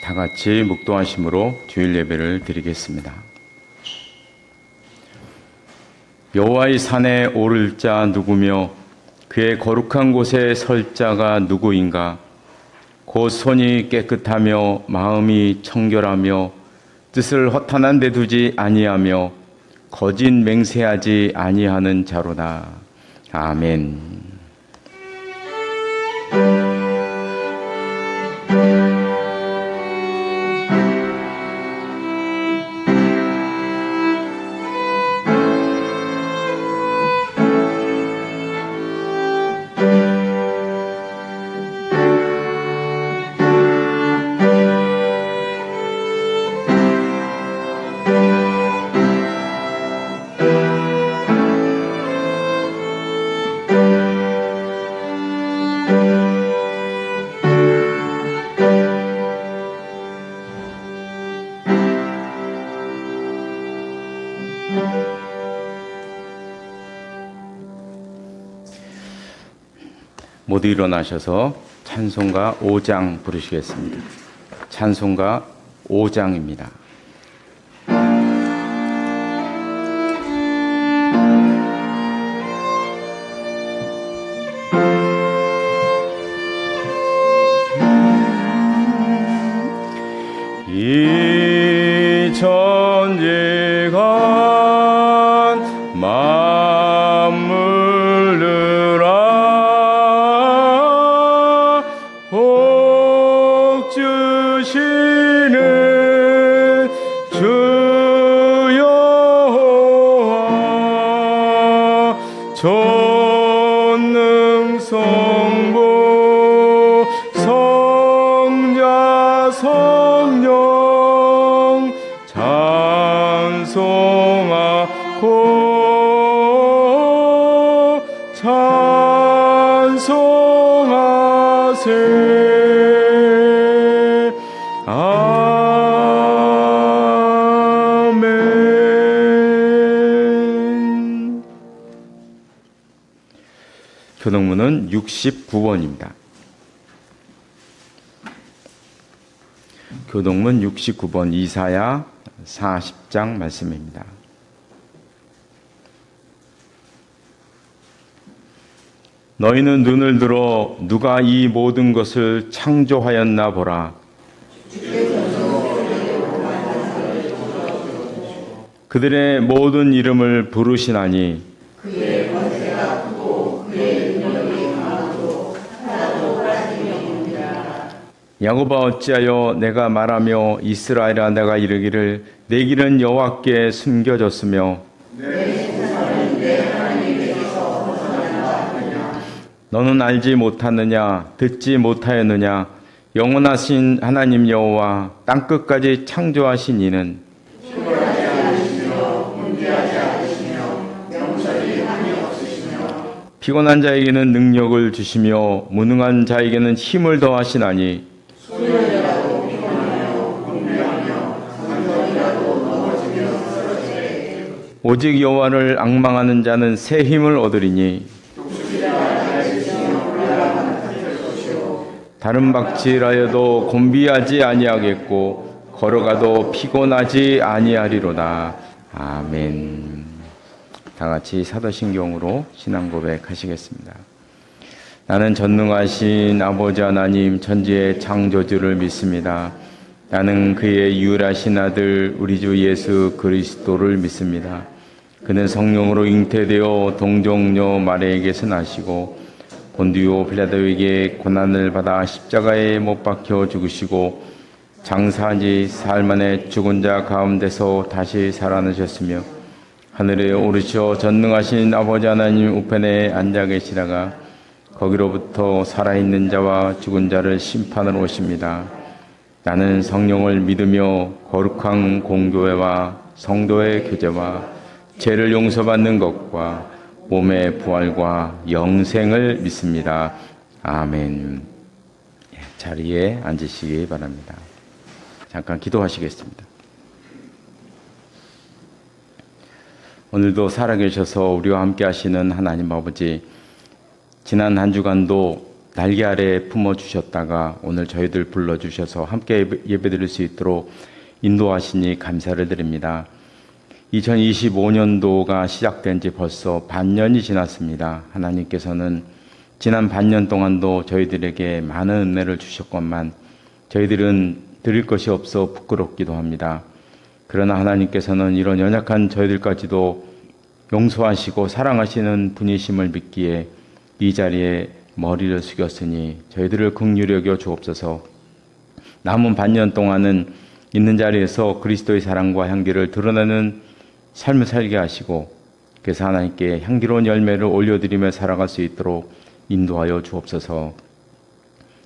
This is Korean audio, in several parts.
다 같이 묵도하심으로 주일 예배를 드리겠습니다. 여호와의 산에 오를 자 누구며 그의 거룩한 곳에 설 자가 누구인가? 곧 손이 깨끗하며 마음이 청결하며 뜻을 허탄한 데 두지 아니하며 거짓 맹세하지 아니하는 자로다. 아멘. 모두 일어나셔서 찬송가 5장 부르시겠습니다. 찬송가 5장입니다. 이 천지가 복 주시는 주 여호와 전능성부 성자 성령 찬송하고 찬송하세. 아멘. 교동문은 69번입니다. 교동문 69번 이사야 40장 말씀입니다. 너희는 눈을 들어 누가 이 모든 것을 창조하였나 보라. 그들의 모든 이름을 부르시나니 그의 권세가 크고 그의 능력이 강하고 하나도 빠짐이 없느니라. 야곱아 어찌하여 내가 말하며 이스라엘아 내가 이르기를 내 길은 여호와께 숨겨졌으며 내 생사는 내 하나님에게서 벗어난다 하느냐. 너는 알지 못하느냐 듣지 못하였느냐 영원하신 하나님 여호와 땅끝까지 창조하신 이는 초월하지 않으시며 분비하지 않으시며 명철이 한이 없으시며 피곤한 자에게는 능력을 주시며 무능한 자에게는 힘을 더하시나니 소년이라도 피곤하며 분비하며 강성이라도 넘어지며 쓰러지게 오직 여호와를 앙망하는 자는 새 힘을 얻으리니 다른 박질하여도 곤비하지 아니하겠고 걸어가도 피곤하지 아니하리로다. 아멘. 다 같이 사도신경으로 신앙 고백하시겠습니다. 나는 전능하신 아버지 하나님 천지의 창조주를 믿습니다. 나는 그의 유일하신 아들 우리 주 예수 그리스도를 믿습니다. 그는 성령으로 잉태되어 동정녀 마리아에게서 나시고 본디오 빌라도에게 고난을 받아 십자가에 못 박혀 죽으시고 장사한 지 사흘 만에 죽은 자 가운데서 다시 살아나셨으며 하늘에 오르셔 전능하신 아버지 하나님 우편에 앉아 계시다가 거기로부터 살아있는 자와 죽은 자를 심판하러 오십니다. 나는 성령을 믿으며 거룩한 공교회와 성도의 교제와 죄를 용서받는 것과 몸의 부활과 영생을 믿습니다. 아멘. 자리에 앉으시기 바랍니다. 잠깐 기도하시겠습니다. 오늘도 살아계셔서 우리와 함께 하시는 하나님 아버지, 지난 한 주간도 날개 아래 품어주셨다가 오늘 저희들 불러주셔서 함께 예배드릴 수 있도록 인도하시니 감사를 드립니다. 2025년도가 시작된 지 벌써 반년이 지났습니다. 하나님께서는 지난 반년 동안도 저희들에게 많은 은혜를 주셨건만 저희들은 드릴 것이 없어 부끄럽기도 합니다. 그러나 하나님께서는 이런 연약한 저희들까지도 용서하시고 사랑하시는 분이심을 믿기에 이 자리에 머리를 숙였으니 저희들을 긍휼히 여겨 주옵소서. 남은 반년 동안은 있는 자리에서 그리스도의 사랑과 향기를 드러내는 삶을 살게 하시고 그래서 하나님께 향기로운 열매를 올려드리며 살아갈 수 있도록 인도하여 주옵소서.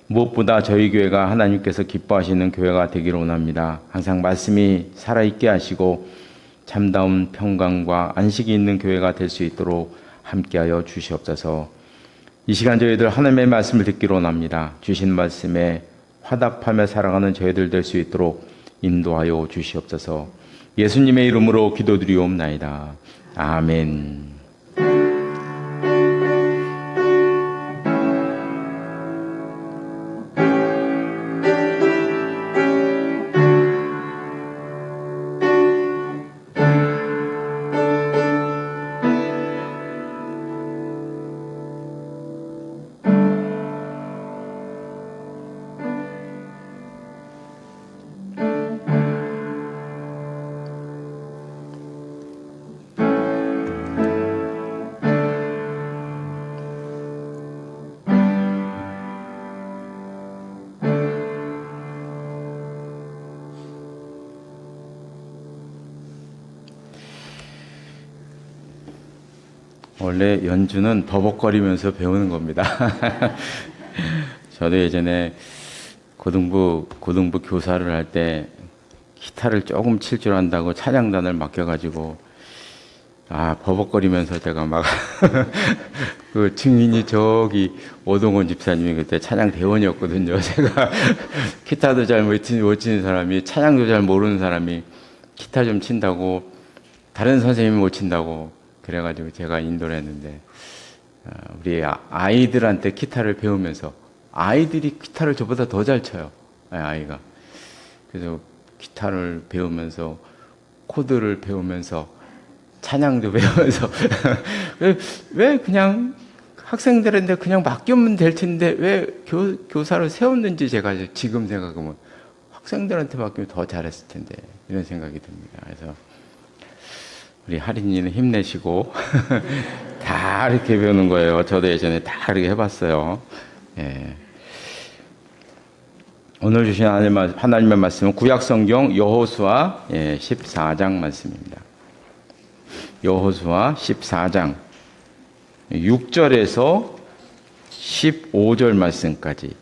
무엇보다 저희 교회가 하나님께서 기뻐하시는 교회가 되기를 원합니다. 항상 말씀이 살아있게 하시고 참다운 평강과 안식이 있는 교회가 될 수 있도록 함께하여 주시옵소서. 이 시간 저희들 하나님의 말씀을 듣기로 원합니다. 주신 말씀에 화답하며 살아가는 저희들 될 수 있도록 인도하여 주시옵소서. 예수님의 이름으로 기도드리옵나이다. 아멘. 원래 연주는 버벅거리면서 배우는 겁니다. 저도 예전에 고등부 교사를 할 때 기타를 조금 칠 줄 안다고 찬양단을 맡겨가지고 버벅거리면서 제가 막 그 증인이 저기 오동원 집사님이 그때 찬양 대원이었거든요. 제가 기타도 잘 못 치는 사람이 찬양도 잘 모르는 사람이 기타 좀 친다고 다른 선생님이 못 친다고 그래가지고 제가 인도를 했는데 우리 아이들한테 기타를 배우면서 아이들이 기타를 저보다 더 잘 쳐요. 아이가. 그래서 기타를 배우면서 코드를 배우면서 찬양도 배우면서 왜 그냥 학생들한테 그냥 맡기면 될 텐데 왜 교사를 세웠는지 제가 지금 생각하면 학생들한테 맡기면 더 잘했을 텐데 이런 생각이 듭니다. 그래서 우리 할인이는 힘내시고 다 이렇게 배우는 거예요. 저도 예전에 다 이렇게 해봤어요. 예. 오늘 주신 하나님의 말씀은 구약성경 여호수아 14장 말씀입니다. 여호수아 14장 6절에서 15절 말씀까지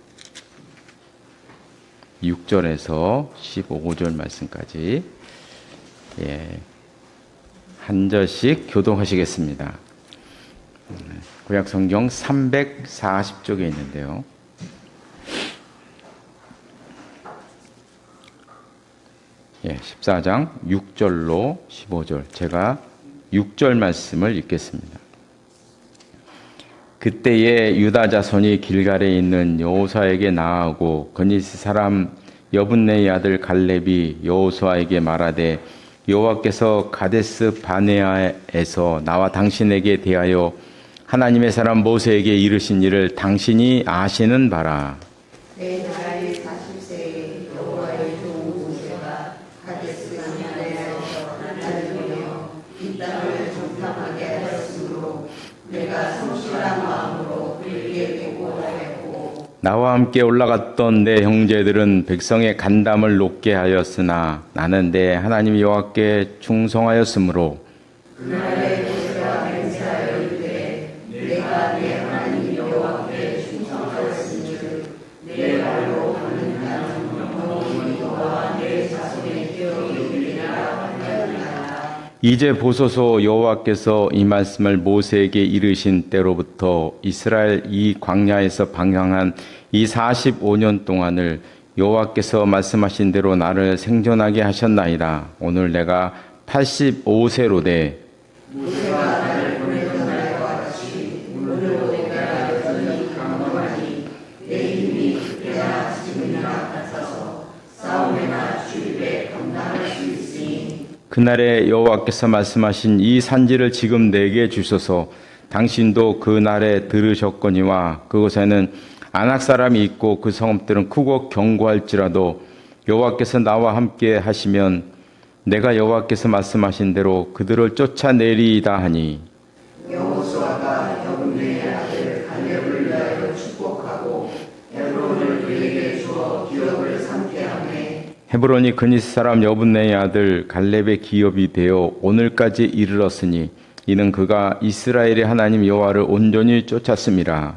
6절에서 15절 말씀까지 한 절씩 교독하시겠습니다. 구약성경 340쪽에 있는데요. 예, 14장 6절로 15절. 제가 6절 말씀을 읽겠습니다. 그때에 유다 자손이 길갈에 있는 여호수아에게 나아오고 거니스 사람 여분네의 아들 갈렙이 여호수아에게 말하되 여호와께서 가데스 바네아에서 나와 당신에게 대하여 하나님의 사람 모세에게 이르신 일을 당신이 아시는 바라. 내 나이 40세에 여호와의 종 모세가 가데스 바네아에서 나를 보내어 이 땅을 정탐하게 하였으므로 내가 성실한 마음으로 그에게 보고하였고 나와 함께 올라갔던 내 형제들은 백성의 간담을 높게 하였으나 나는 내 하나님 여호와께 충성하였으므로 그날에 모세가 맹세하여 이르되 내가 내 하나님 여호와께 충성하였으니 내 말로 하는 나는 영원히 너와 내 자손에게 이르리라 하였나이다. 이제 보소서 여호와께서 이 말씀을 모세에게 이르신 때로부터 이스라엘 이 광야에서 방황한 이 45년 동안을 여호와께서 말씀하신 대로 나를 생존하게 하셨나이다. 오늘 내가 85세로 돼 모세가 나를 보내던 날과 같이 오늘도 내가 여전히 강건하니 그날에 여호와께서 말씀하신 이 산지를 지금 내게 주소서. 당신도 그날에 들으셨거니와 그곳에는 아낙 사람이 있고 그 성읍들은 크고 견고할지라도 여호와께서 나와 함께 하시면 내가 여호와께서 말씀하신 대로 그들을 쫓아내리이다 하니 여호수아가 여분의 아들 갈렙을 위하여 축복하고 헤브론을 그에게 주어 기업을 삼게 하매 헤브론이 그니스 사람 여분네의 아들 갈렙의 기업이 되어 오늘까지 이르렀으니 이는 그가 이스라엘의 하나님 여호와를 온전히 쫓았음이라.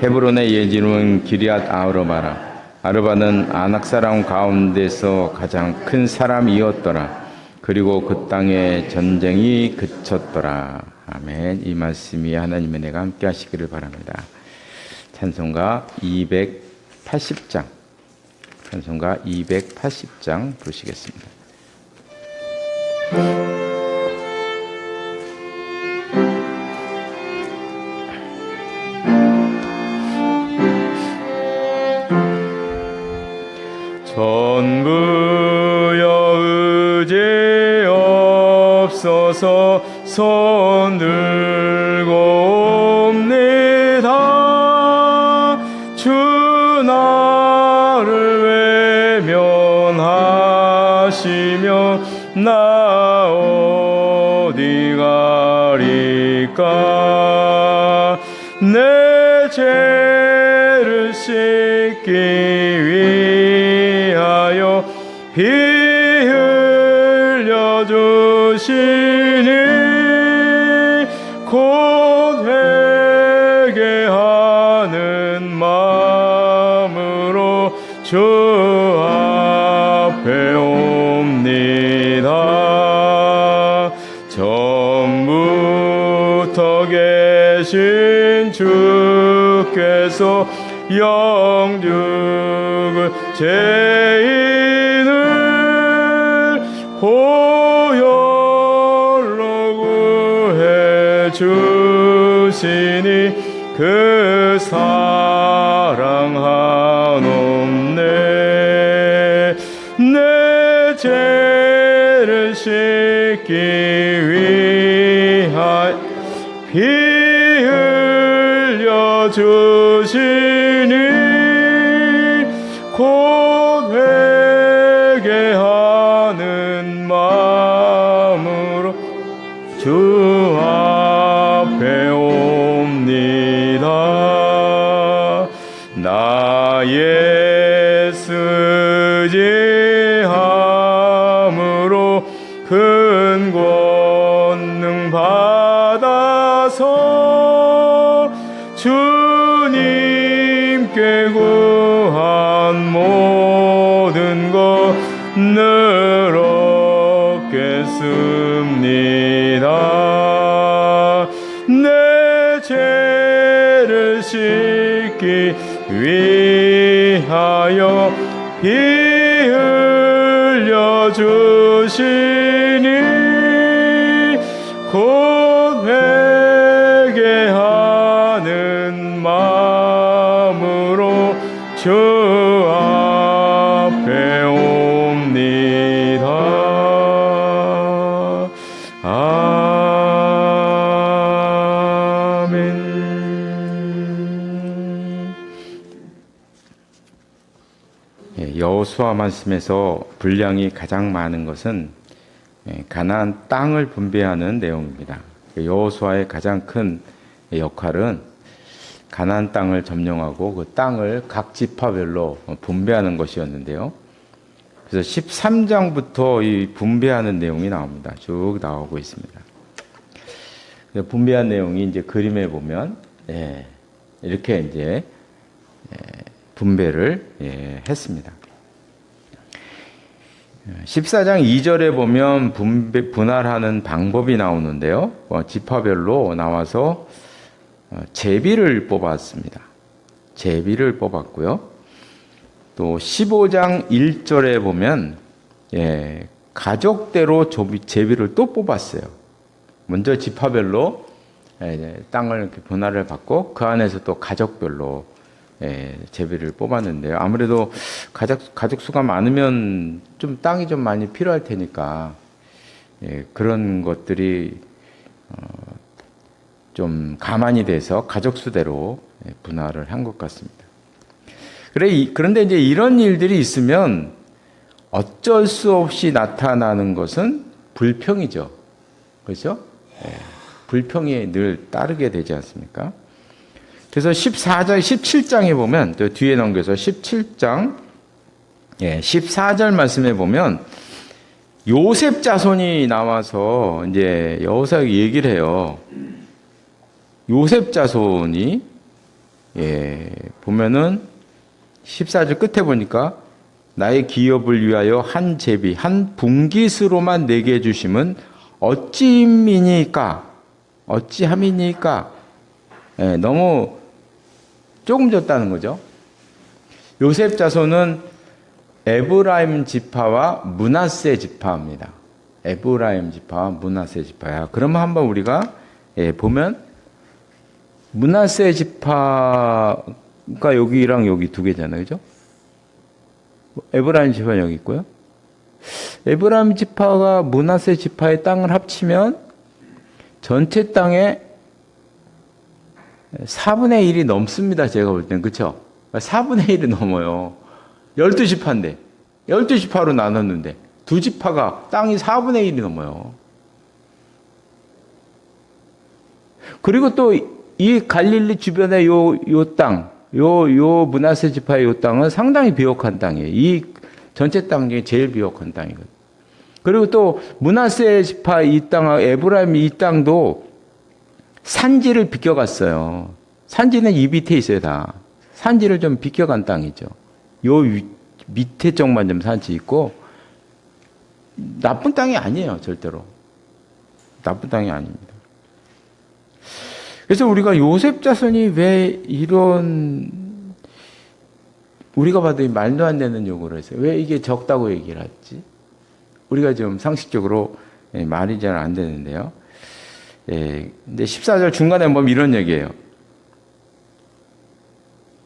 헤브론의 예지는 기럇 아르바라. 아르바는 아낙 사람 가운데서 가장 큰 사람이었더라. 그리고 그 땅에 전쟁이 그쳤더라. 아멘. 이 말씀이 하나님의 은혜가 함께 하시기를 바랍니다. 찬송가 280장. 찬송가 280장 부르시겠습니다. 전부여 의지 없어서 손 들고 옵니다. 주 나를 외면하시며 나 어디 가리까. 내 죄를 씻기 위하여 피 흘려 주시니 곧 회개하는 마음으로 주 앞에 옵니다. 처음부터 계신 주께서 영육을 죄인을 보혈로 구해 주시니 그 사랑 한없네. 내 죄를 씻기 위하여 피 흘려 주시니 곧 회개하는 마음으로 주 앞에 옵니다. 나의 쓰지함으로 큰 권능 받아서 주님께 구한 모든 것 늘 얻겠습니다. 내 죄를 씻기 위하여 피 흘려 주시니 곧 회개하는 마음으로 주 앞에 옵니다. 아멘. 여호수아 말씀에서 분량이 가장 많은 것은 가나안 땅을 분배하는 내용입니다. 여호수아의 가장 큰 역할은 가나안 땅을 점령하고 그 땅을 각 지파별로 분배하는 것이었는데요. 그래서 13장부터 이 분배하는 내용이 나옵니다. 쭉 나오고 있습니다. 분배한 내용이 이제 그림에 보면 이렇게 이제 분배를 했습니다. 14장 2절에 보면 분할하는 방법이 나오는데요. 지파별로 나와서 제비를 뽑았습니다. 제비를 뽑았고요. 또 15장 1절에 보면 가족대로 제비를 또 뽑았어요. 먼저 지파별로 땅을 이렇게 분할을 받고 그 안에서 또 가족별로 제비를 뽑았는데요. 아무래도 가족 수가 많으면 좀 땅이 좀 많이 필요할 테니까 그런 것들이 좀 가만히 돼서 가족 수대로 분할을 한 것 같습니다. 그런데 이제 이런 일들이 있으면 어쩔 수 없이 나타나는 것은 불평이죠. 그렇죠? 불평이 늘 따르게 되지 않습니까? 그래서 14장, 17장에 보면, 또 뒤에 넘겨서 17장, 14절 말씀에 보면, 요셉 자손이 나와서 이제 여호수아에게 얘기를 해요. 요셉 자손이, 보면은 14절 끝에 보니까, 나의 기업을 위하여 한 제비, 한 분깃으로만 내게 주심은 어찌함이니까? 너무 조금 줬다는 거죠. 요셉 자손은 에브라임 지파와 므낫세 지파입니다. 에브라임 지파와 므낫세 지파야. 그러면 한번 우리가 보면 므낫세 지파가 여기랑 여기 두 개잖아요, 그죠? 에브라임 지파는 여기 있고요. 에브라임 지파가 므낫세 지파의 땅을 합치면 전체 땅의 4분의 1이 넘습니다. 제가 볼 땐. 그렇죠? 4분의 1이 넘어요. 12지파인데 12지파로 나눴는데 두 지파가 땅이 4분의 1이 넘어요. 그리고 또 이 갈릴리 주변의 요 땅, 요 므낫세 지파의 요 땅은 상당히 비옥한 땅이에요. 이 전체 땅 중에 제일 비옥한 땅이거든요. 그리고 또 므낫세 지파 이 땅, 에브라임 이 땅도 산지를 비껴갔어요. 산지는 이 밑에 있어요, 다. 산지를 좀 비껴간 땅이죠. 요 밑에 쪽만 좀 산지 있고, 나쁜 땅이 아니에요, 절대로. 나쁜 땅이 아닙니다. 그래서 우리가 요셉 자손이 왜 이런, 우리가 봐도 말도 안 되는 요구를 했어요. 왜 이게 적다고 얘기를 했지? 우리가 좀 상식적으로 말이 잘 안 되는데요. 근데 14절 중간에 보면 이런 얘기예요.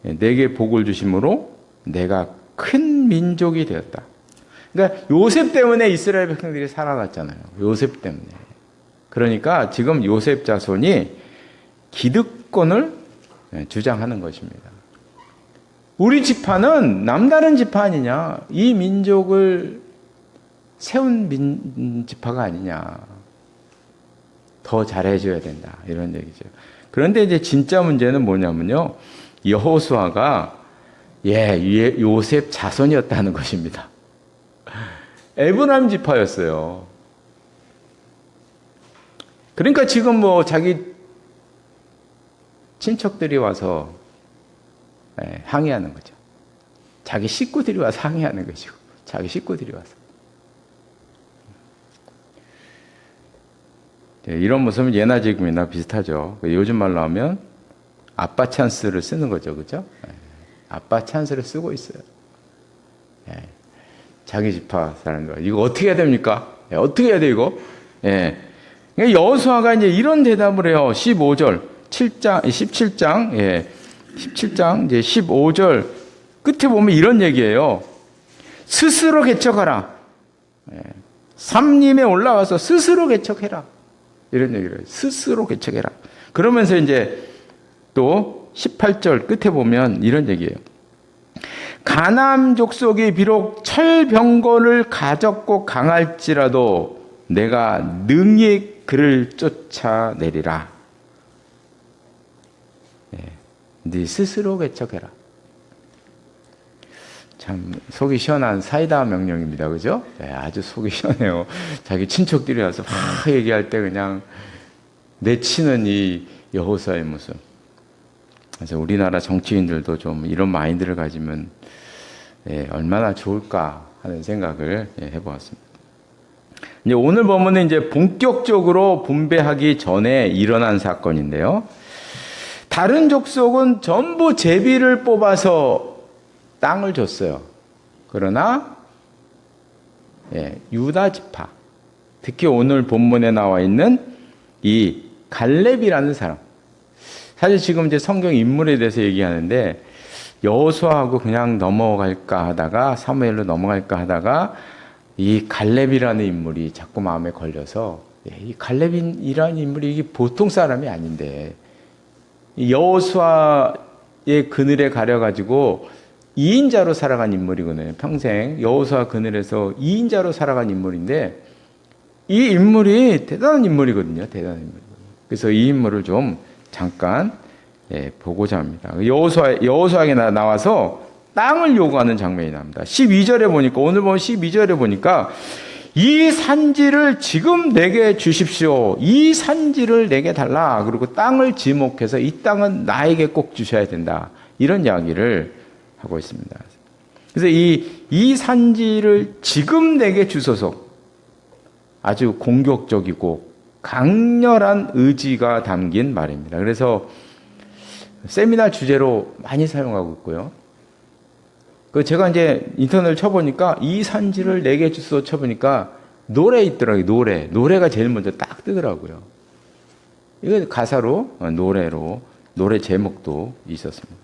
내게 복을 주심으로 내가 큰 민족이 되었다. 그러니까 요셉 때문에 이스라엘 백성들이 살아났잖아요. 요셉 때문에. 그러니까 지금 요셉 자손이 기득권을 주장하는 것입니다. 우리 지파는 남다른 지파 아니냐? 이 민족을 세운 지파가 아니냐? 더 잘해줘야 된다. 이런 얘기죠. 그런데 이제 진짜 문제는 뭐냐면요. 여호수아가 요셉 자손이었다는 것입니다. 에브라임 지파였어요. 그러니까 지금 뭐 자기 친척들이 와서 항의하는 거죠. 자기 식구들이 와서 항의하는 것이고, 자기 식구들이 와서. 이런 모습은 예나 지금이나 비슷하죠. 요즘 말로 하면 아빠 찬스를 쓰는 거죠. 그죠? 아빠 찬스를 쓰고 있어요. 자기 지파 사람들. 이거 어떻게 해야 됩니까? 어떻게 해야 돼, 이거? 여호수아가 이제 이런 대답을 해요. 15절. 17장, 이제 15절 끝에 보면 이런 얘기예요. 스스로 개척하라. 삼림에 올라와서 스스로 개척해라. 이런 얘기를 해요. 스스로 개척해라. 그러면서 이제 또 18절 끝에 보면 이런 얘기예요. 가나안 족속이 비록 철병거를 가졌고 강할지라도 내가 능히 그를 쫓아내리라. 네 스스로 개척해라. 참 속이 시원한 사이다 명령입니다. 그죠? 아주 속이 시원해요. 자기 친척들이 와서 막 얘기할 때 그냥 내치는 이 여호수아의 모습. 그래서 우리나라 정치인들도 좀 이런 마인드를 가지면 얼마나 좋을까 하는 생각을 해보았습니다. 이제 오늘 본문은 이제 본격적으로 분배하기 전에 일어난 사건인데요. 다른 족속은 전부 제비를 뽑아서 땅을 줬어요. 그러나 유다 지파, 특히 오늘 본문에 나와 있는 이 갈렙이라는 사람. 사실 지금 이제 성경 인물에 대해서 얘기하는데 여호수아하고 그냥 넘어갈까 하다가 사무엘로 넘어갈까 하다가 이 갈렙이라는 인물이 자꾸 마음에 걸려서 이 갈렙이라는 인물이 이게 보통 사람이 아닌데 여호수아의 그늘에 가려가지고 2인자로 살아간 인물이거든요. 평생 여호수아 그늘에서 2인자로 살아간 인물인데 이 인물이 대단한 인물이거든요. 대단한 인물. 그래서 이 인물을 좀 잠깐 보고자 합니다. 여호수아에게 나와서 땅을 요구하는 장면이 나옵니다. 12절에 보니까 오늘 보면 12절에 보니까 이 산지를 지금 내게 주십시오. 이 산지를 내게 달라. 그리고 땅을 지목해서 이 땅은 나에게 꼭 주셔야 된다. 이런 이야기를 하고 있습니다. 그래서 이 산지를 지금 내게 주소서. 아주 공격적이고 강렬한 의지가 담긴 말입니다. 그래서 세미나 주제로 많이 사용하고 있고요. 제가 이제 인터넷을 쳐보니까 이 산지를 내게 주소 쳐보니까 노래 있더라고요. 노래가 제일 먼저 딱 뜨더라고요. 이거 가사로 노래 제목도 있었습니다.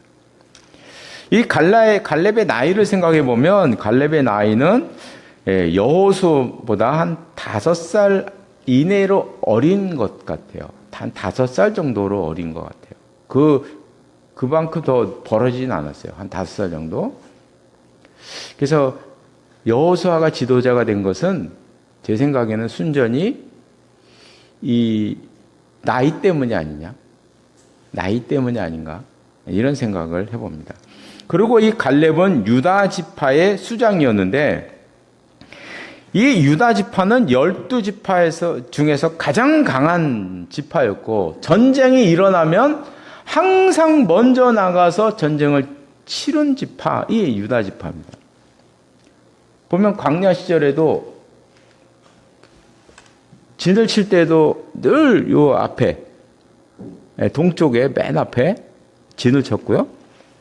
이 갈렙의 나이를 생각해 보면 갈렙의 나이는 여호수보다 한 5살 이내로 어린 것 같아요. 한 5살 정도로 어린 것 같아요. 그만큼 더 벌어지진 않았어요. 한 5살 정도. 그래서 여호수아가 지도자가 된 것은 제 생각에는 순전히 이 나이 때문이 아니냐, 나이 때문이 아닌가 이런 생각을 해봅니다. 그리고 이 갈렙은 유다 지파의 수장이었는데 이 유다 지파는 12지파 중에서 가장 강한 지파였고 전쟁이 일어나면 항상 먼저 나가서 전쟁을 치른 지파이 유다 지파입니다. 보면 광야 시절에도 진을 칠 때도 늘 요 앞에 동쪽에 맨 앞에 진을 쳤고요.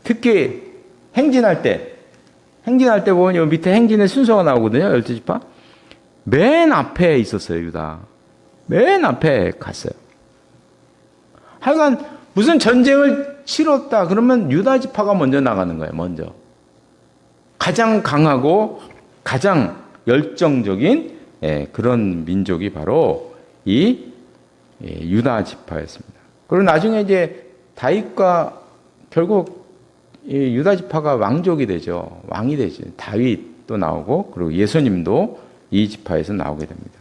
특히 행진할 때 보면 요 밑에 행진의 순서가 나오거든요. 12지파. 맨 앞에 있었어요, 유다. 맨 앞에 갔어요. 하여간 무슨 전쟁을 치렀다 그러면 유다 지파가 먼저 나가는 거예요. 먼저. 가장 강하고 가장 열정적인 그런 민족이 바로 이 유다 지파였습니다. 그리고 나중에 이제 다윗과 결국 이 유다 지파가 왕족이 되죠. 왕이 되죠. 다윗도 나오고 그리고 예수님도 이 지파에서 나오게 됩니다.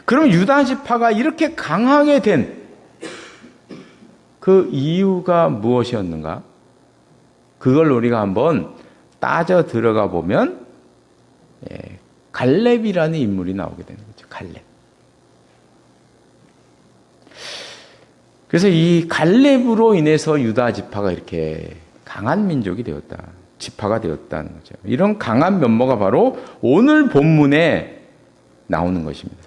그럼 유다 지파가 이렇게 강하게 된 그 이유가 무엇이었는가? 그걸 우리가 한번 따져 들어가 보면 갈렙이라는 인물이 나오게 되는 거죠. 갈렙. 그래서 이 갈렙으로 인해서 유다 지파가 이렇게 강한 민족이 되었다. 지파가 되었다는 거죠. 이런 강한 면모가 바로 오늘 본문에 나오는 것입니다.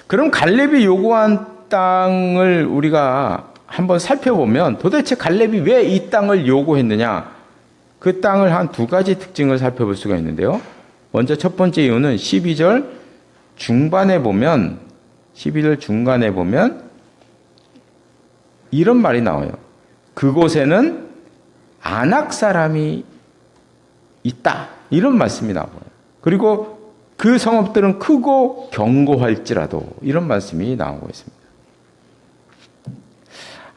그럼 갈렙이 요구한 땅을 우리가 한번 살펴보면 도대체 갈렙이 왜 이 땅을 요구했느냐? 그 땅을 한 2가지 특징을 살펴볼 수가 있는데요. 먼저 첫 번째 이유는 12절 중간에 보면 이런 말이 나와요. 그곳에는 아낙 사람이 있다. 이런 말씀이 나와요. 그리고 그 성읍들은 크고 견고할지라도 이런 말씀이 나오고 있습니다.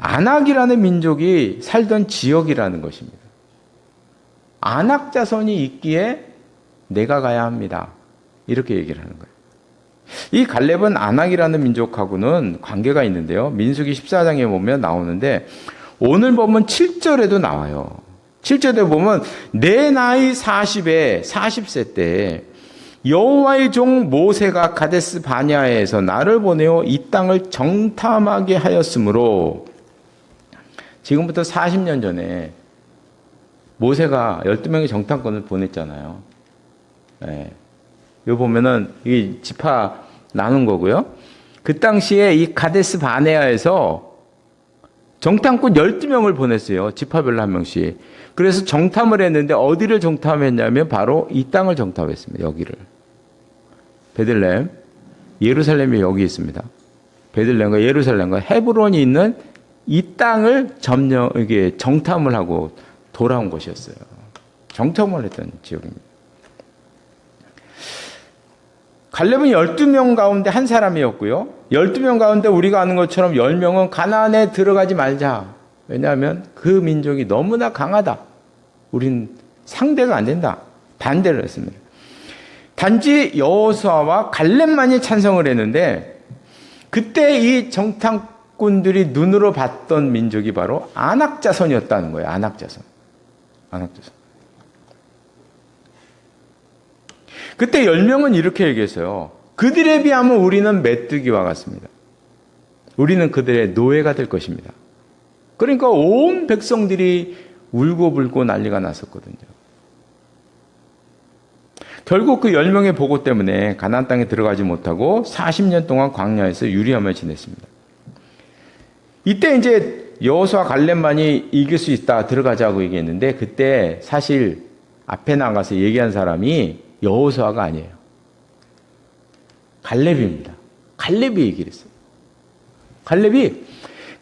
아낙이라는 민족이 살던 지역이라는 것입니다. 아낙 자손이 있기에 내가 가야 합니다. 이렇게 얘기를 하는 거예요. 이 갈렙은 아낙이라는 민족하고는 관계가 있는데요. 민수기 14장에 보면 나오는데 오늘 보면 7절에도 나와요. 7절에 보면 내 나이 40세 때 여호와의 종 모세가 가데스 바냐에서 나를 보내어 이 땅을 정탐하게 하였으므로 지금부터 40년 전에 모세가 12명의 정탐꾼을 보냈잖아요. 여기 보면은 이 지파 나눈 거고요. 그 당시에 이 가데스 바네아에서 정탐꾼 12명을 보냈어요. 지파별로 한 명씩. 그래서 정탐을 했는데 어디를 정탐했냐면 바로 이 땅을 정탐했습니다. 여기를. 베들레헴, 예루살렘이 여기 있습니다. 베들레헴과 예루살렘과 헤브론이 있는 이 땅을 정탐을 하고 돌아온 곳이었어요. 정탐을 했던 지역입니다. 갈렙은 12명 가운데 한 사람이었고요. 12명 가운데 우리가 아는 것처럼 10명은 가나안에 들어가지 말자. 왜냐하면 그 민족이 너무나 강하다. 우린 상대가 안 된다. 반대를 했습니다. 단지 여호수아와 갈렙만이 찬성을 했는데 그때 이 정탐꾼들이 눈으로 봤던 민족이 바로 아낙 자손이었다는 거예요. 아낙 자손. 그때 10명은 이렇게 얘기했어요. 그들에 비하면 우리는 메뚜기와 같습니다. 우리는 그들의 노예가 될 것입니다. 그러니까 온 백성들이 울고불고 난리가 났었거든요. 결국 그 10명의 보고 때문에 가나안 땅에 들어가지 못하고 40년 동안 광야에서 유리하며 지냈습니다. 이때 이제 여호수아 갈렙만이 이길 수 있다, 들어가자고 얘기했는데 그때 사실 앞에 나가서 얘기한 사람이 여호수아가 아니에요. 갈렙입니다. 갈렙이 얘기를 했어요.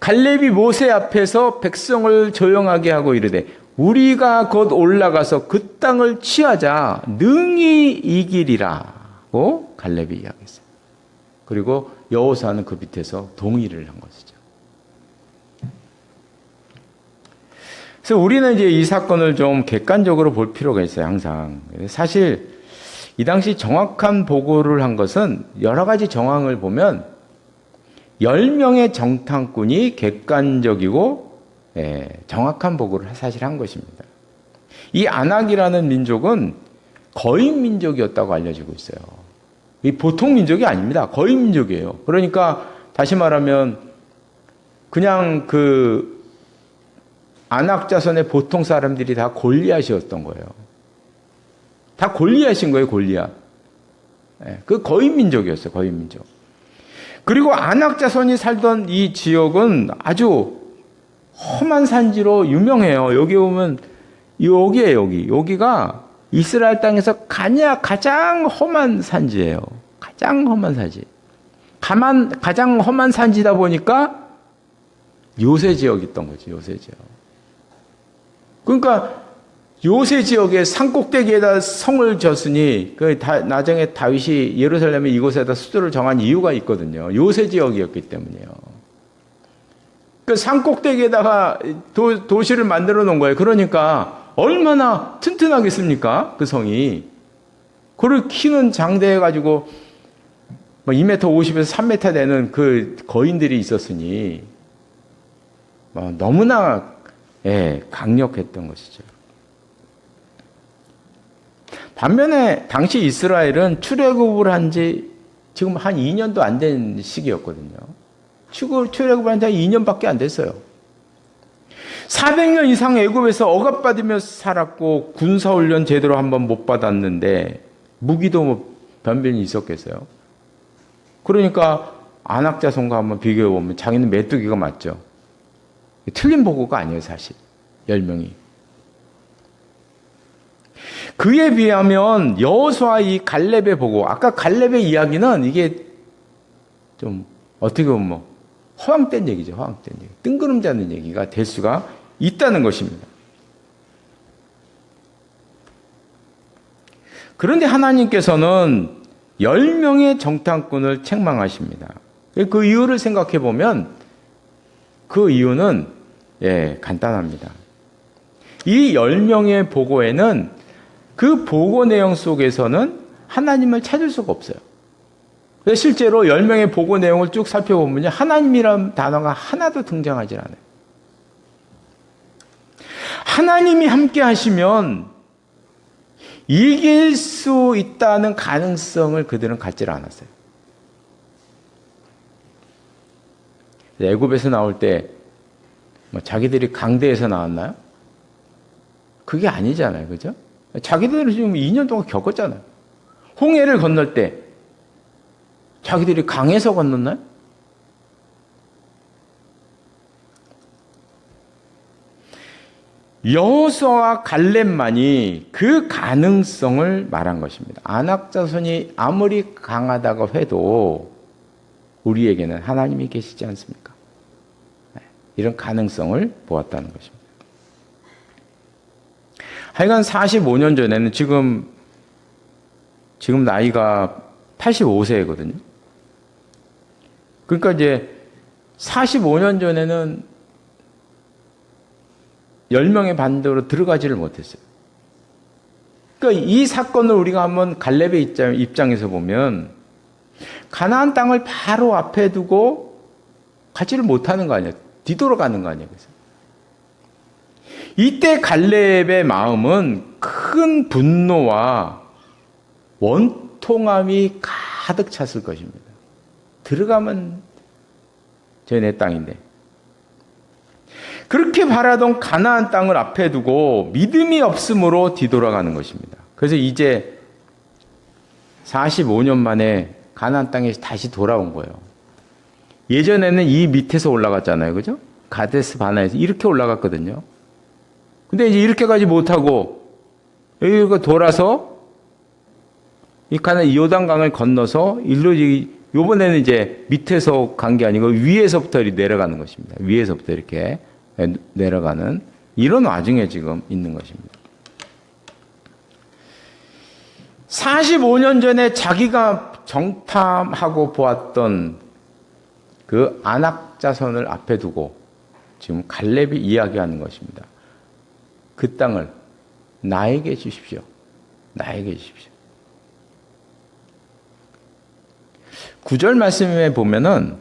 갈렙이 모세 앞에서 백성을 조용하게 하고 이르되 우리가 곧 올라가서 그 땅을 취하자 능히 이기리라고 갈렙이 이야기했어요. 그리고 여호수아는 그 밑에서 동의를 한 것이죠. 그래서 우리는 이제 이 사건을 좀 객관적으로 볼 필요가 있어요. 항상. 사실 이 당시 정확한 보고를 한 것은 여러 가지 정황을 보면 10명의 정탐꾼이 객관적이고 정확한 보고를 사실 한 것입니다. 이 아낙이라는 민족은 거인 민족이었다고 알려지고 있어요. 이 보통 민족이 아닙니다. 거인 민족이에요. 그러니까 다시 말하면 그냥 그 아낙 자손의 보통 사람들이 다 골리앗이었던 거예요. 다 골리앗인 거예요, 골리앗. 그 거인 민족이었어요, 거인 민족. 그리고 아낙 자손이 살던 이 지역은 아주 험한 산지로 유명해요. 여기 보면 여기에요, 여기가 이스라엘 땅에서 가장 험한 산지예요. 가장 험한 산지. 가장 험한 산지다 보니까 요새 지역이 있던 거지, 요새 지역. 그러니까 요새 지역에 산꼭대기에다 성을 졌으니 나중에 다윗이 예루살렘에 이곳에다 수도를 정한 이유가 있거든요. 요새 지역이었기 때문이에요. 그 산꼭대기에다가 도시를 만들어 놓은 거예요. 그러니까 얼마나 튼튼하겠습니까? 그 성이. 그걸 키는 장대해가지고 2m 50에서 3m 되는 그 거인들이 있었으니 너무나 강력했던 것이죠. 반면에 당시 이스라엘은 출애굽을 한 지 지금 한 2년도 안 된 시기였거든요. 출애굽을 한 지 2년밖에 안 됐어요. 400년 이상 애굽에서 억압받으며 살았고 군사훈련 제대로 한번 못 받았는데 무기도 변변히 있었겠어요. 그러니까 아낙 자손과 한번 비교해보면 자기는 메뚜기가 맞죠. 틀린 보고가 아니에요, 사실. 10명이. 그에 비하면 여호수아 이 갈렙의 보고, 아까 갈렙의 이야기는 이게 좀 어떻게 보면 허황된 얘기죠. 허황된 얘기. 뜬구름 잡는 얘기가 될 수가 있다는 것입니다. 그런데 하나님께서는 10명의 정탐꾼을 책망하십니다. 그 이유를 생각해 보면 그 이유는 간단합니다. 이 10명의 보고에는 그 보고 내용 속에서는 하나님을 찾을 수가 없어요. 실제로 10명의 보고 내용을 쭉 살펴보면 하나님이라는 단어가 하나도 등장하지 않아요. 하나님이 함께 하시면 이길 수 있다는 가능성을 그들은 갖지 않았어요. 애굽에서 나올 때 자기들이 강대에서 나왔나요? 그게 아니잖아요. 그죠? 자기들은 지금 2년 동안 겪었잖아요. 홍해를 건널 때 자기들이 강에서 건넜나요? 여호수아와 갈렙만이 그 가능성을 말한 것입니다. 아낙 자손이 아무리 강하다고 해도 우리에게는 하나님이 계시지 않습니까? 이런 가능성을 보았다는 것입니다. 하여간 45년 전에는 지금 나이가 85세거든요. 그러니까 이제 45년 전에는 10명의 반대로 들어가지를 못했어요. 그러니까 이 사건을 우리가 한번 갈렙의 입장에서 보면 가나안 땅을 바로 앞에 두고 가지를 못하는 거 아니에요. 뒤돌아가는 거 아니에요. 그래서 이때 갈렙의 마음은 큰 분노와 원통함이 가득 찼을 것입니다. 들어가면 저 내 땅인데. 그렇게 바라던 가나안 땅을 앞에 두고 믿음이 없음으로 뒤돌아가는 것입니다. 그래서 이제 45년 만에 가나안 땅에 다시 돌아온 거예요. 예전에는 이 밑에서 올라갔잖아요. 그죠? 가데스 바나에서 이렇게 올라갔거든요. 근데 이제 이렇게 가지 못하고 여기가 돌아서 이 요단강을 건너서 일로 요번에는 이제 밑에서 간 게 아니고 위에서부터 내려가는 것입니다. 위에서부터 이렇게 내려가는 이런 와중에 지금 있는 것입니다. 45년 전에 자기가 정탐하고 보았던 그 아낙 자손을 앞에 두고 지금 갈렙이 이야기하는 것입니다. 그 땅을 나에게 주십시오. 나에게 주십시오. 9절 말씀에 보면은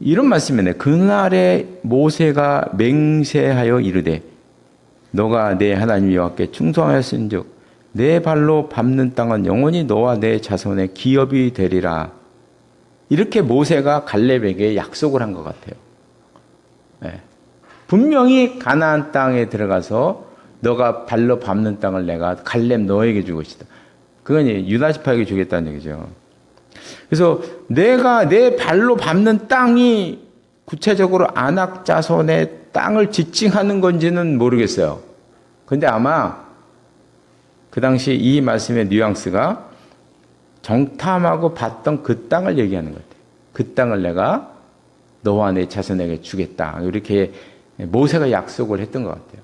이런 말씀이네. 그날에 모세가 맹세하여 이르되 너가 내 하나님 여호와께 충성하였은즉 내 발로 밟는 땅은 영원히 너와 내 자손의 기업이 되리라. 이렇게 모세가 갈렙에게 약속을 한 것 같아요. 네. 분명히 가나안 땅에 들어가서 너가 발로 밟는 땅을 내가 갈렙 너에게 줄 것이다. 그건 유다 지파에게 주겠다는 얘기죠. 그래서 내가 내 발로 밟는 땅이 구체적으로 아낙 자손의 땅을 지칭하는 건지는 모르겠어요. 그런데 아마 그 당시 이 말씀의 뉘앙스가 정탐하고 봤던 그 땅을 얘기하는 것 같아요. 그 땅을 내가 너와 내 자손에게 주겠다. 이렇게 모세가 약속을 했던 것 같아요.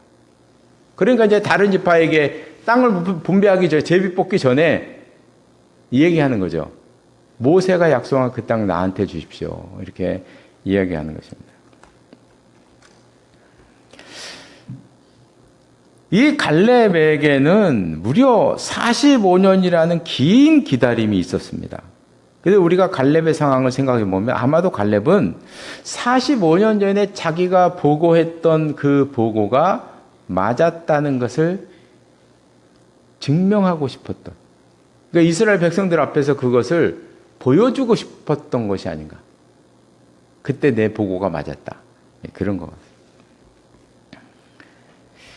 그러니까 이제 다른 지파에게 땅을 분배하기 전에, 제비 뽑기 전에 이 얘기하는 거죠. 모세가 약속한 그 땅 나한테 주십시오. 이렇게 이야기하는 것입니다. 이 갈렙에게는 무려 45년이라는 긴 기다림이 있었습니다. 그래서 우리가 갈렙의 상황을 생각해 보면 아마도 갈렙은 45년 전에 자기가 보고했던 그 보고가 맞았다는 것을 증명하고 싶었던, 그러니까 이스라엘 백성들 앞에서 그것을 보여주고 싶었던 것이 아닌가. 그때 내 보고가 맞았다. 그런 것 같아요.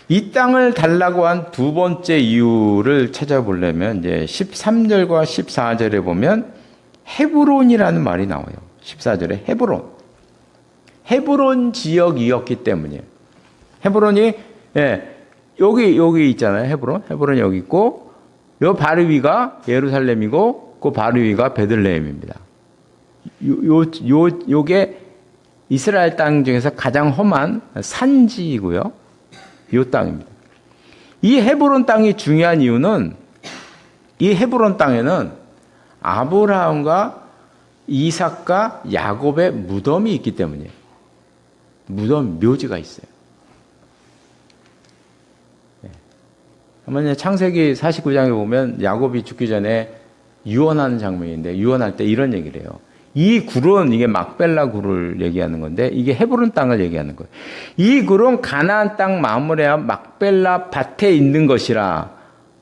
이 땅을 달라고 한 두 번째 이유를 찾아보려면 이제 13절과 14절에 보면 헤브론이라는 말이 나와요. 14절에 헤브론. 헤브론 지역이었기 때문이에요. 헤브론이 여기 있잖아요. 헤브론이 여기 있고 요 바로 위가 예루살렘이고 그 바로 위가 베들레헴입니다. 요게 이스라엘 땅 중에서 가장 험한 산지이고요. 이 땅입니다. 이 헤브론 땅이 중요한 이유는 이 헤브론 땅에는 아브라함과 이삭과 야곱의 무덤이 있기 때문이에요. 묘지가 있어요. 한번 창세기 49장에 보면 야곱이 죽기 전에 유언하는 장면인데 유언할 때 이런 얘기를 해요. 이 굴은 이게 막벨라 굴을 얘기하는 건데 이게 헤브론 땅을 얘기하는 거예요. 이 굴은 가나안 땅 마므레아 막벨라 밭에 있는 것이라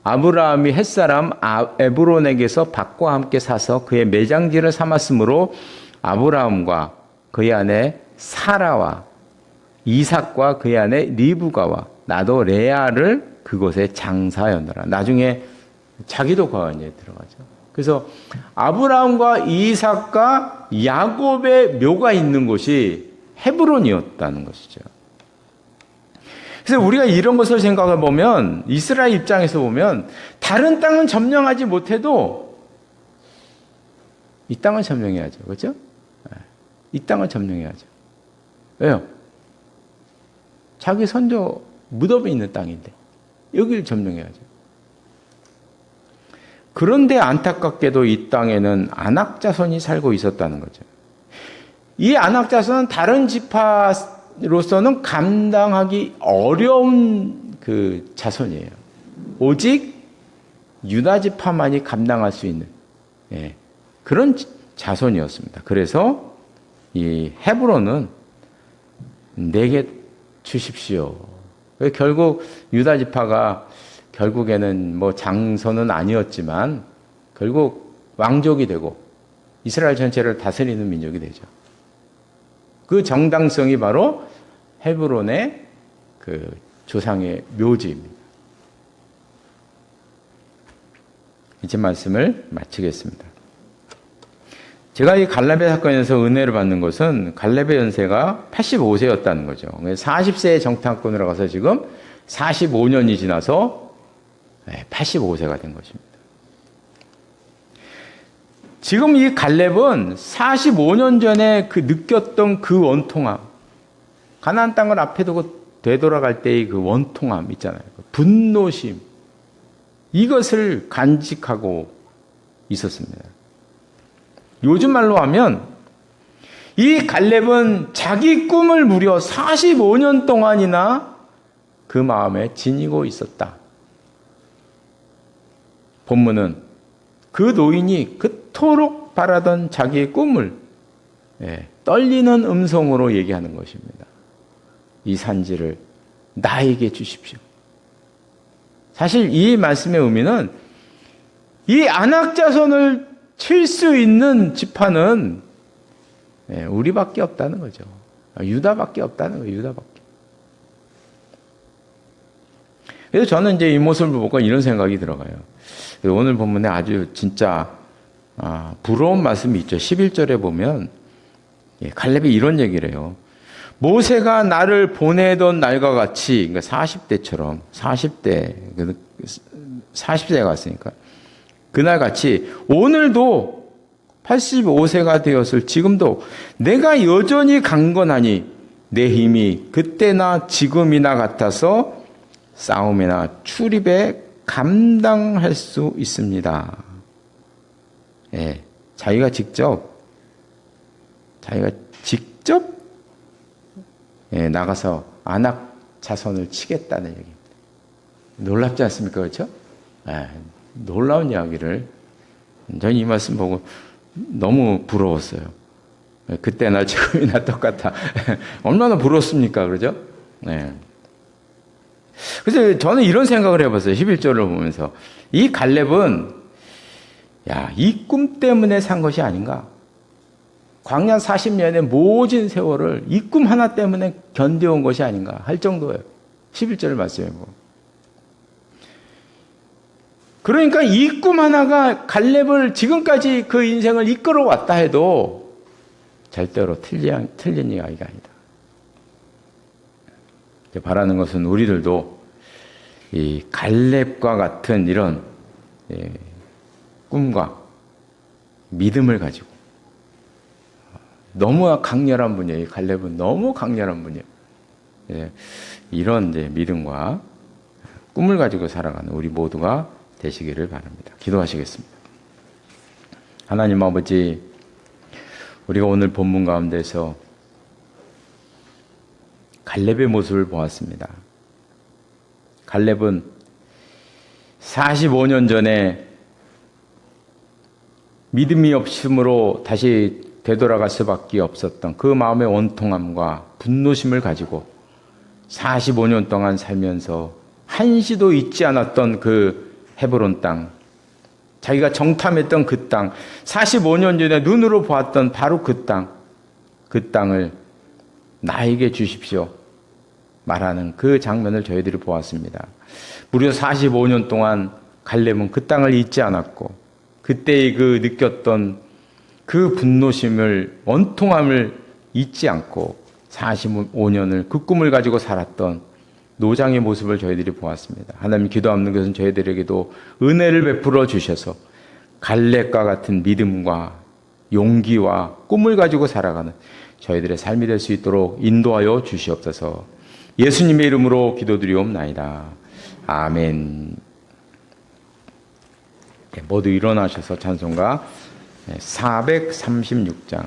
아브라함이 햇사람 에브론에게서 밭과 함께 사서 그의 매장지를 삼았으므로 아브라함과 그의 아내 사라와 이삭과 그의 아내 리브가와 나도 레아를 그곳에 장사하였노라. 나중에 자기도 거기에 들어가죠. 그래서 아브라함과 이삭과 야곱의 묘가 있는 곳이 헤브론이었다는 것이죠. 그래서 우리가 이런 것을 생각해 보면 이스라엘 입장에서 보면 다른 땅은 점령하지 못해도 이 땅을 점령해야죠. 그렇죠? 이 땅을 점령해야죠. 왜요? 자기 선조 무덤이 있는 땅인데 여기를 점령해야죠. 그런데 안타깝게도 이 땅에는 안악자손이 살고 있었다는 거죠. 이 안악자손은 다른 지파로서는 감당하기 어려운 그 자손이에요. 오직 유다 지파만이 감당할 수 있는 그런 자손이었습니다. 그래서 이 헤브론은 내게 주십시오. 결국 유다 지파가 결국에는 뭐 장손은 아니었지만 결국 왕족이 되고 이스라엘 전체를 다스리는 민족이 되죠. 그 정당성이 바로 헤브론의 그 조상의 묘지입니다. 이제 말씀을 마치겠습니다. 제가 이 갈렙의 사건에서 은혜를 받는 것은 갈렙의 연세가 85세였다는 거죠. 40세에 정탐꾼으로 가서 지금 45년이 지나서 85세가 된 것입니다. 지금 이 갈렙은 45년 전에 그 느꼈던 그 원통함, 가나안 땅을 앞에 두고 되돌아갈 때의 그 원통함 있잖아요. 분노심, 이것을 간직하고 있었습니다. 요즘 말로 하면 이 갈렙은 자기 꿈을 무려 45년 동안이나 그 마음에 지니고 있었다. 본문은 그 노인이 그토록 바라던 자기의 꿈을 떨리는 음성으로 얘기하는 것입니다. 이 산지를 나에게 주십시오. 사실 이 말씀의 의미는 이 안악자손을 칠 수 있는 지파는 우리밖에 없다는 거죠. 유다밖에 없다는 거예요. 유다밖에. 그래서 저는 이제 이 모습을 보고 이런 생각이 들어가요. 오늘 본문에 아주 진짜 부러운 말씀이 있죠. 11절에 보면 갈렙이 이런 얘기를 해요. 모세가 나를 보내던 날과 같이, 그러니까 40대처럼 40세가 갔으니까 그날 같이 오늘도 85세가 되었을 지금도 내가 여전히 강건하니 내 힘이 그때나 지금이나 같아서 싸움이나 출입에 감당할 수 있습니다. 자기가 직접 나가서 안악 자손을 치겠다는 얘기입니다. 놀랍지 않습니까? 그렇죠? 놀라운 이야기를 저는 이 말씀 보고 너무 부러웠어요. 그때나 지금이나 똑같아. 얼마나 부럽습니까? 그러죠? 그래서 저는 이런 생각을 해봤어요. 11절을 보면서. 이 갈렙은, 이 꿈 때문에 산 것이 아닌가? 광야 40년의 모진 세월을 이 꿈 하나 때문에 견뎌온 것이 아닌가 할 정도예요. 11절 말씀해 보고. 그러니까 이 꿈 하나가 갈렙을 지금까지 그 인생을 이끌어왔다 해도 절대로 틀린 이야기가 아니다. 바라는 것은 우리들도 이 갈렙과 같은 이런 꿈과 믿음을 가지고 너무 강렬한 분이에요. 이 갈렙은 너무 강렬한 분이에요. 이런 믿음과 꿈을 가지고 살아가는 우리 모두가 되시기를 바랍니다. 기도하시겠습니다. 하나님 아버지, 우리가 오늘 본문 가운데서 갈렙의 모습을 보았습니다. 갈렙은 45년 전에 믿음이 없음으로 다시 되돌아갈 수밖에 없었던 그 마음의 원통함과 분노심을 가지고 45년 동안 살면서 한시도 잊지 않았던 그 헤브론 땅, 자기가 정탐했던 그 땅, 45년 전에 눈으로 보았던 바로 그 땅을 나에게 주십시오 말하는 그 장면을 저희들이 보았습니다. 무려 45년 동안 갈렙은 그 땅을 잊지 않았고 그때의 그 느꼈던 그 분노심을, 원통함을 잊지 않고 45년을 그 꿈을 가지고 살았던 노장의 모습을 저희들이 보았습니다. 하나님, 기도하는 것은 저희들에게도 은혜를 베풀어 주셔서 갈렙과 같은 믿음과 용기와 꿈을 가지고 살아가는 저희들의 삶이 될 수 있도록 인도하여 주시옵소서. 예수님의 이름으로 기도드리옵나이다. 아멘. 모두 일어나셔서 찬송가 436장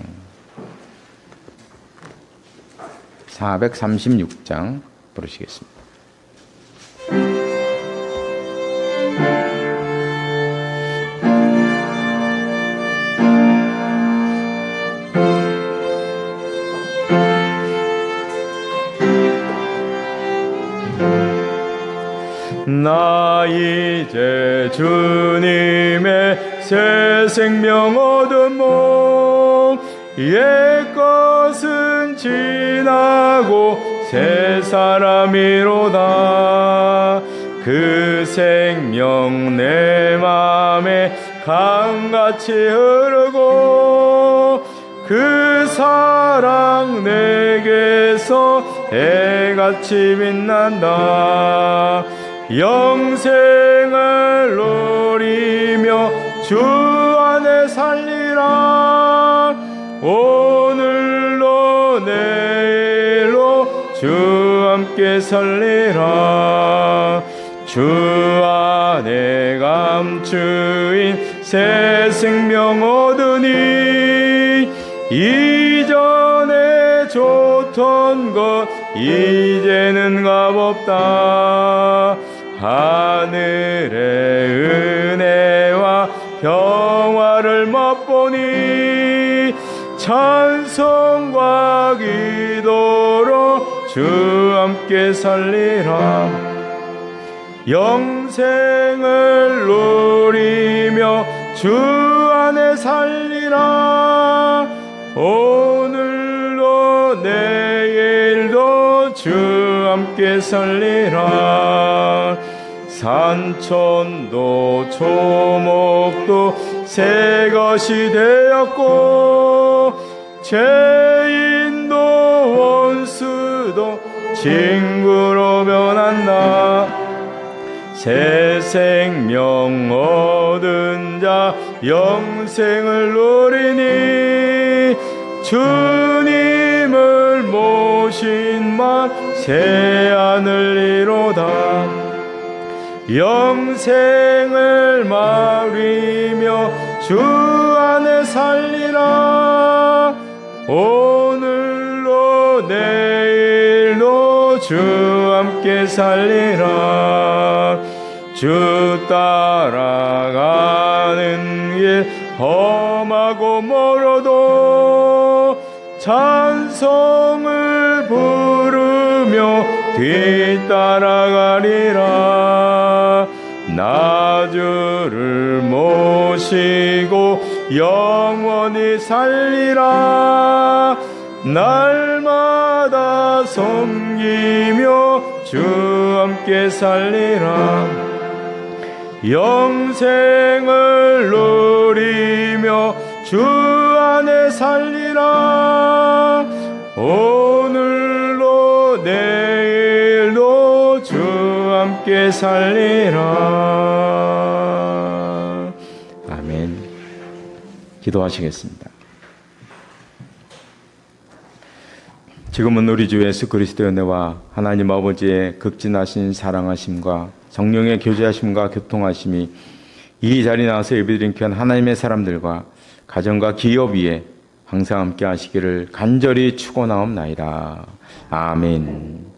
436장 부르시겠습니다. 나 이제 주님의 새 생명 얻은 몸 옛 것은 지나고 새 사람이로다. 그 생명 내 맘에 강같이 흐르고 그 사랑 내게서 해같이 빛난다. 영생을 누리며 주 안에 살리라. 오늘로 내일로 주 함께 살리라. 주 안에 감추인 새 생명 얻으니 이전에 좋던 것 이제는 값없다. 하늘의 은혜와 평화를 맛보니 찬송과 기도로 주 함께 살리라. 영생을 누리며 주 안에 살리라. 오늘도 내일도 주 함께 살리라. 산천도 초목도 새 것이 되었고 죄인도 원수도 친구로 변한다. 새 생명 얻은 자 영생을 누리니 주님을 모신 만 새 하늘이로다. 영생을 누리며 주 안에 살리라. 오늘로 내일로 주 함께 살리라. 주 따라가는 길 험하고 멀어도 찬송을 부르며 뒤따라가리라. 나 주를 모시고 영원히 살리라. 날마다 섬기며 주 함께 살리라. 영생을 누리며 주 안에 살리라. 오늘로 내일도 주 함께 살리라. 아멘. 기도하시겠습니다. 지금은 우리 주 예수 그리스도의 은혜와 하나님 아버지의 극진하신 사랑하심과 성령의 교제하심과 교통하심이 이 자리에 나와서 예배드린 귀한 하나님의 사람들과 가정과 기업 위에 항상 함께 하시기를 간절히 축원하옵나이다. 아멘.